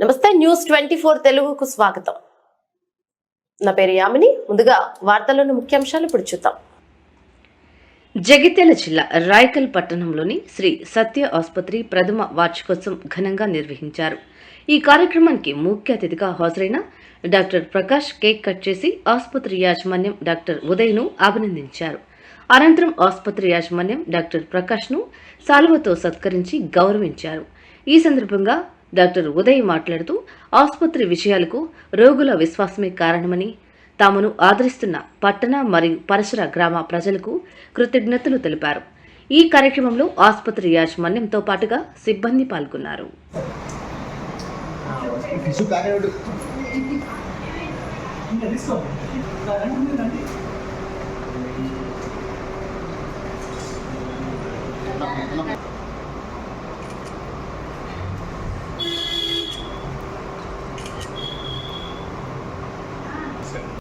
నమస్తే న్యూస్ 24 తెలుగుకు స్వాగతం. నా పేరు యామిని. ముందుగా వార్తల్లోని ముఖ్యాంశాలు ఇప్పుడు చూద్దాం. జగిత్యాల జిల్లా రాయకల్ పట్టణంలోని శ్రీ సత్య ఆసుపత్రి ప్రథమ వార్షికోత్సవం ఘనంగా నిర్వహించారు. ఈ కార్యక్రమానికి ముఖ్య అతిథిగా హాజరైన డాక్టర్ ప్రకాష్ కేక్ కట్ చేసి ఆసుపత్రి యాజమాన్యం డాక్టర్ ఉదయ్ను అభినందించారు. అనంతరం ఆసుపత్రి యాజమాన్యం డాక్టర్ ప్రకాష్ను శాలువతో సత్కరించి గౌరవించారు. ఈ సందర్భంగా డాక్టర్ ఉదయ్ మాట్లాడుతూ ఆసుపత్రి విషయాలకు రోగుల విశ్వాసమే కారణమని, తామును ఆదరిస్తున్న పట్టణ మరియు పరిసర గ్రామ ప్రజలకు కృతజ్ఞతలు తెలిపారు. ఈ కార్యక్రమంలో ఆసుపత్రి యాజమాన్యంతో పాటుగా సిబ్బంది పాల్గొన్నారు.